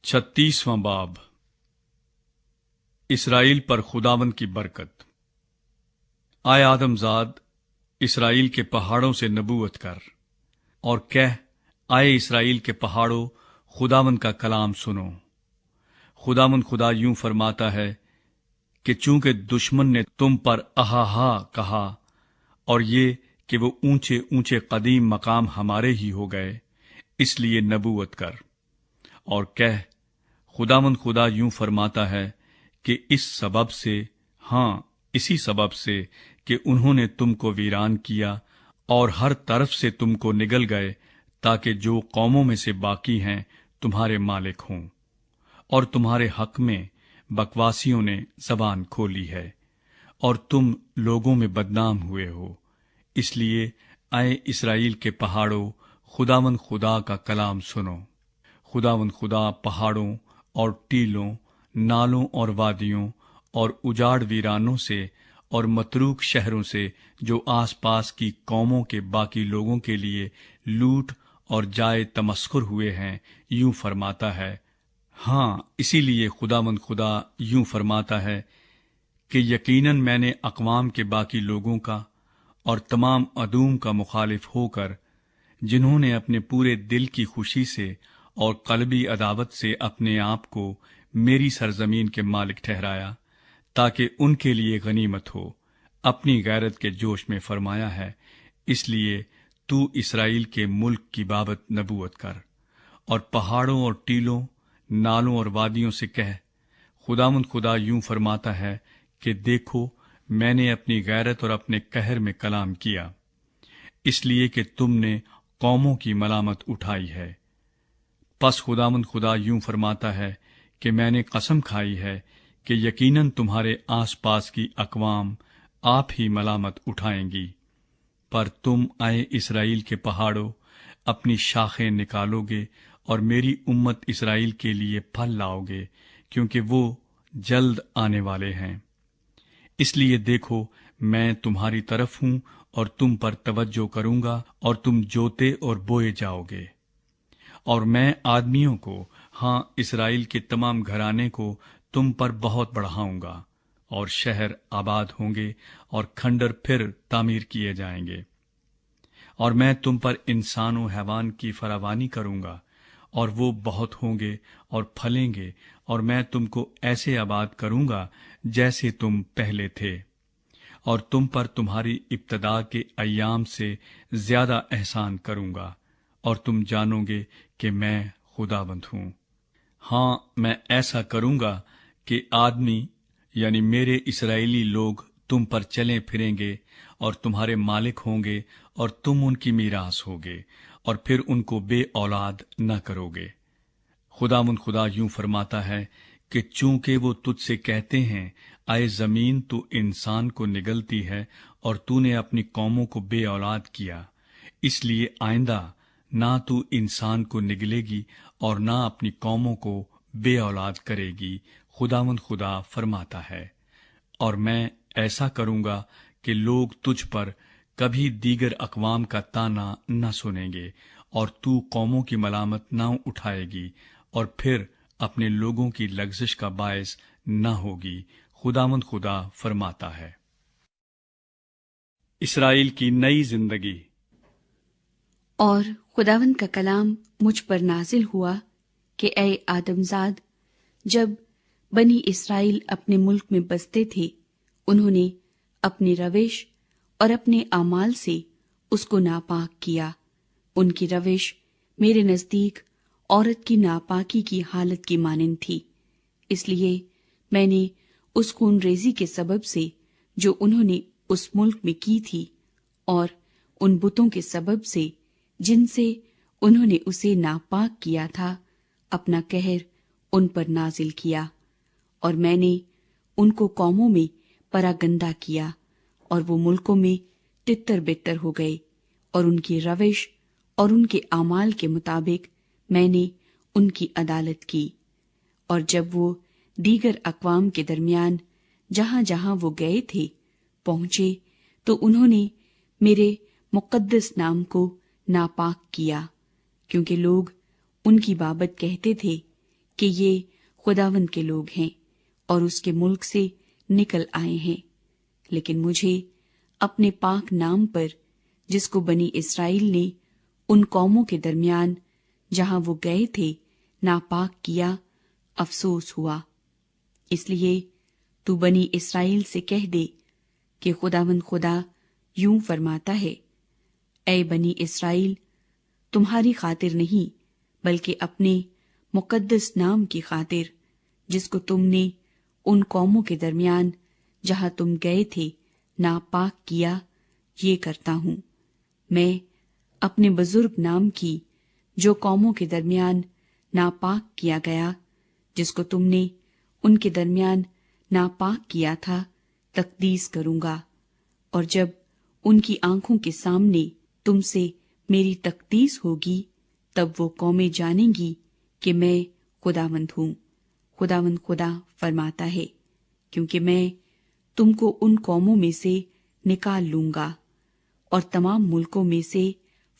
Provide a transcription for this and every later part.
36واں باب اسرائیل پر خداوند کی برکت۔ آئے آدم زاد، اسرائیل کے پہاڑوں سے نبوت کر اور کہہ، آئے اسرائیل کے پہاڑوں، خداوند کا کلام سنو۔ خداوند خدا یوں فرماتا ہے کہ چونکہ دشمن نے تم پر اہا کہا اور یہ کہ وہ اونچے اونچے قدیم مقام ہمارے ہی ہو گئے، اس لیے نبوت کر اور کہہ، خداوند خدا یوں فرماتا ہے کہ اس سبب سے، اسی سبب سے کہ انہوں نے تم کو ویران کیا اور ہر طرف سے تم کو نگل گئے، تاکہ جو قوموں میں سے باقی ہیں تمہارے مالک ہوں، اور تمہارے حق میں بکواسیوں نے زبان کھولی ہے اور تم لوگوں میں بدنام ہوئے ہو۔ اس لیے اے اسرائیل کے پہاڑوں، خداوند خدا کا کلام سنو۔ خداوند خدا پہاڑوں اور ٹیلوں، نالوں اور وادیوں اور اجاڑ ویرانوں سے اور متروک شہروں سے جو آس پاس کی قوموں کے باقی لوگوں کے لیے لوٹ اور جائے تمسخر ہوئے ہیں، یوں فرماتا ہے۔ اسی لیے خداوند خدا یوں فرماتا ہے کہ یقیناً میں نے اقوام کے باقی لوگوں کا اور تمام ادوم کا مخالف ہو کر، جنہوں نے اپنے پورے دل کی خوشی سے اور قلبی عداوت سے اپنے آپ کو میری سرزمین کے مالک ٹھہرایا تاکہ ان کے لیے غنیمت ہو، اپنی غیرت کے جوش میں فرمایا ہے۔ اس لیے تو اسرائیل کے ملک کی بابت نبوت کر اور پہاڑوں اور ٹیلوں، نالوں اور وادیوں سے کہہ، خداوند خدا یوں فرماتا ہے کہ دیکھو، میں نے اپنی غیرت اور اپنے قہر میں کلام کیا، اس لیے کہ تم نے قوموں کی ملامت اٹھائی ہے۔ پس خداوند خدا یوں فرماتا ہے کہ میں نے قسم کھائی ہے کہ یقیناً تمہارے آس پاس کی اقوام آپ ہی ملامت اٹھائیں گی، پر تم اے اسرائیل کے پہاڑوں اپنی شاخیں نکالو گے اور میری امت اسرائیل کے لیے پھل لاؤ گے، کیونکہ وہ جلد آنے والے ہیں۔ اس لیے دیکھو، میں تمہاری طرف ہوں اور تم پر توجہ کروں گا اور تم جوتے اور بوئے جاؤ گے، اور میں آدمیوں کو، اسرائیل کے تمام گھرانے کو تم پر بہت بڑھاؤں گا، اور شہر آباد ہوں گے اور کھنڈر پھر تعمیر کیے جائیں گے، اور میں تم پر انسان و حیوان کی فراوانی کروں گا، اور وہ بہت ہوں گے اور پھلیں گے، اور میں تم کو ایسے آباد کروں گا جیسے تم پہلے تھے، اور تم پر تمہاری ابتدا کے ایام سے زیادہ احسان کروں گا، اور تم جانو گے کہ میں خداوند ہوں۔ میں ایسا کروں گا کہ آدمی یعنی میرے اسرائیلی لوگ تم پر چلیں پھریں گے اور تمہارے مالک ہوں گے، اور تم ان کی میراث ہوگے، اور پھر ان کو بے اولاد نہ کرو گے۔ خداوند خدا یوں فرماتا ہے کہ چونکہ وہ تجھ سے کہتے ہیں، اے زمین تو انسان کو نگلتی ہے اور تو نے اپنی قوموں کو بے اولاد کیا، اس لیے آئندہ نہ تو انسان کو نگلے گی اور نہ اپنی قوموں کو بے اولاد کرے گی، خداوند خدا فرماتا ہے۔ اور میں ایسا کروں گا کہ لوگ تجھ پر کبھی دیگر اقوام کا طعنہ نہ سنیں گے، اور تو قوموں کی ملامت نہ اٹھائے گی، اور پھر اپنے لوگوں کی لغزش کا باعث نہ ہوگی، خداوند خدا فرماتا ہے۔ اسرائیل کی نئی زندگی۔ اور خداوند کا کلام مجھ پر نازل ہوا کہ اے آدم زاد، جب بنی اسرائیل اپنے ملک میں بستے تھے، انہوں نے اپنی روش اور اپنے اعمال سے اس کو ناپاک کیا۔ ان کی روش میرے نزدیک عورت کی ناپاکی کی حالت کی مانند تھی، اس لیے میں نے اس خون ریزی کے سبب سے جو انہوں نے اس ملک میں کی تھی، اور ان بتوں کے سبب سے جن سے انہوں نے اسے ناپاک کیا تھا، اپنا قہر ان پر نازل کیا، اور میں نے ان کو قوموں میں پراگندہ کیا، اور وہ ملکوں میں تتر بتر ہو گئے، اور ان کی روش اور ان کے اعمال کے مطابق میں نے ان کی عدالت کی۔ اور جب وہ دیگر اقوام کے درمیان جہاں جہاں وہ گئے تھے پہنچے، تو انہوں نے میرے مقدس نام کو ناپاک کیا، کیونکہ لوگ ان کی بابت کہتے تھے کہ یہ خداوند کے لوگ ہیں اور اس کے ملک سے نکل آئے ہیں، لیکن مجھے اپنے پاک نام پر، جس کو بنی اسرائیل نے ان قوموں کے درمیان جہاں وہ گئے تھے ناپاک کیا، افسوس ہوا۔ اس لیے تو بنی اسرائیل سے کہہ دے کہ خداوند خدا یوں فرماتا ہے، اے بنی اسرائیل، تمہاری خاطر نہیں بلکہ اپنے مقدس نام کی خاطر، جس کو تم نے ان قوموں کے درمیان جہاں تم گئے تھے ناپاک کیا، یہ کرتا ہوں۔ میں اپنے بزرگ نام کی جو قوموں کے درمیان ناپاک کیا گیا، جس کو تم نے ان کے درمیان ناپاک کیا تھا، تقدیس کروں گا، اور جب ان کی آنکھوں کے سامنے تم سے میری تقدیس ہوگی، تب وہ قومیں جانیں گی کہ میں خداوند ہوں، خداوند خدا فرماتا ہے، کیونکہ میں تم کو ان قوموں میں سے نکال لوں گا اور تمام ملکوں میں سے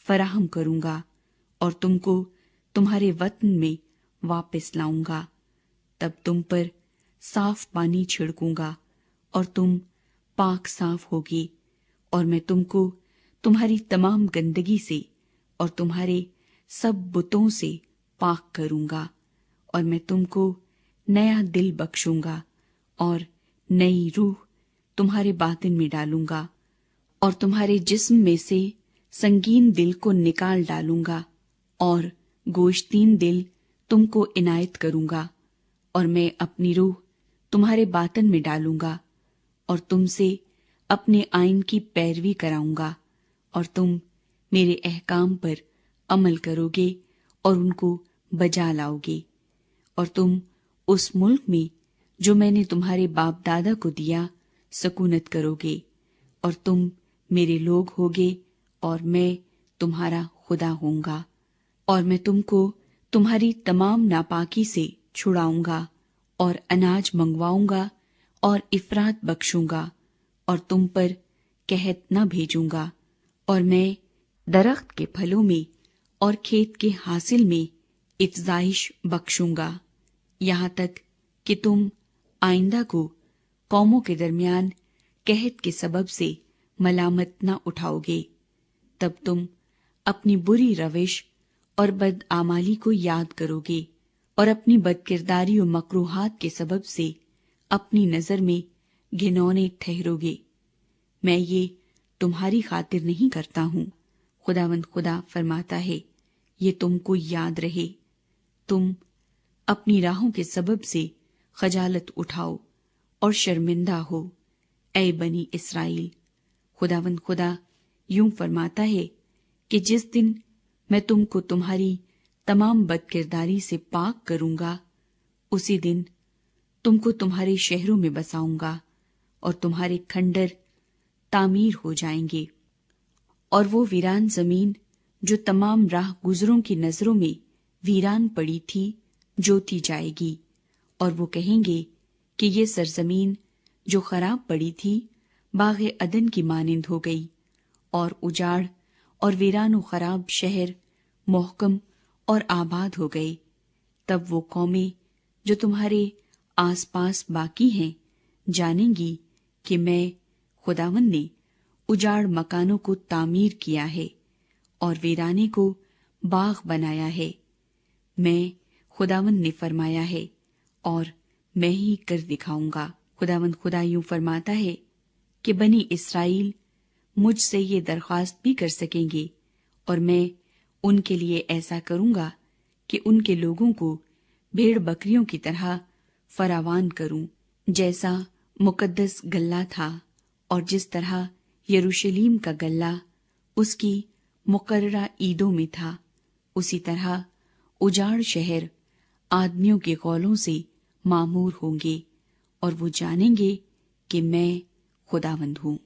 فراہم کروں گا، اور تم کو تمہارے وطن میں واپس لاؤں گا۔ تب تم پر صاف پانی چھڑکوں گا اور تم پاک صاف ہوگی، اور میں تم کو تمہاری تمام گندگی سے اور تمہارے سب بتوں سے پاک کروں گا، اور میں تم کو نیا دل بخشوں گا اور نئی روح تمہارے باطن میں ڈالوں گا، اور تمہارے جسم میں سے سنگین دل کو نکال ڈالوں گا، اور گوشتین دل تم کو عنایت کروں گا، اور میں اپنی روح تمہارے باطن میں ڈالوں گا، اور تم سے اپنے آئین کی پیروی کراؤں گا، اور تم میرے احکام پر عمل کرو گے اور ان کو بجا لاؤ گے، اور تم اس ملک میں جو میں نے تمہارے باپ دادا کو دیا سکونت کرو گے، اور تم میرے لوگ ہوگے اور میں تمہارا خدا ہوں گا، اور میں تم کو تمہاری تمام ناپاکی سے چھڑاؤں گا اور اناج منگواؤں گا اور افراط بخشوں گا، اور تم پر قحط نہ بھیجوں گا، اور میں درخت کے پھلوں میں اور کھیت کے حاصل میں افزائش بخشوں گا، یہاں تک کہ تم آئندہ کو قوموں کے درمیان قحط کے سبب سے ملامت نہ اٹھاؤ گے۔ تب تم اپنی بری روش اور بدعمالی کو یاد کرو گے اور اپنی بدکرداری و مکروہات کے سبب سے اپنی نظر میں گھنونے ٹھہرو گے۔ میں یہ تمہاری خاطر نہیں کرتا ہوں، خداوند خدا فرماتا ہے، یہ تم کو یاد رہے۔ تم اپنی راہوں کے سبب سے خجالت اٹھاؤ اور شرمندہ ہو، اے بنی اسرائیل۔ خداوند خدا یوں فرماتا ہے کہ جس دن میں تم کو تمہاری تمام بدکرداری سے پاک کروں گا، اسی دن تم کو تمہارے شہروں میں بساؤں گا، اور تمہارے کھنڈر تعمیر ہو جائیں گے، اور وہ ویران زمین جو تمام راہ گزروں کی نظروں میں ویران پڑی تھی جوتی جائے گی، اور وہ کہیں گے کہ یہ سرزمین جو خراب پڑی تھی باغ عدن کی مانند ہو گئی، اور اجاڑ اور ویران و خراب شہر محکم اور آباد ہو گئے۔ تب وہ قومیں جو تمہارے آس پاس باقی ہیں جانیں گی کہ میں خداوند نے اجاڑ مکانوں کو تعمیر کیا ہے اور ویرانے کو باغ بنایا ہے۔ میں خداوند نے فرمایا ہے اور میں ہی کر دکھاؤں گا۔ خداوند خدا یوں فرماتا ہے کہ بنی اسرائیل مجھ سے یہ درخواست بھی کر سکیں گے، اور میں ان کے لیے ایسا کروں گا کہ ان کے لوگوں کو بھیڑ بکریوں کی طرح فراوان کروں، جیسا مقدس گلہ تھا، اور جس طرح یروشلیم کا گلہ اس کی مقررہ عیدوں میں تھا، اسی طرح اجاڑ شہر آدمیوں کے غولوں سے معمور ہوں گے، اور وہ جانیں گے کہ میں خداوند ہوں۔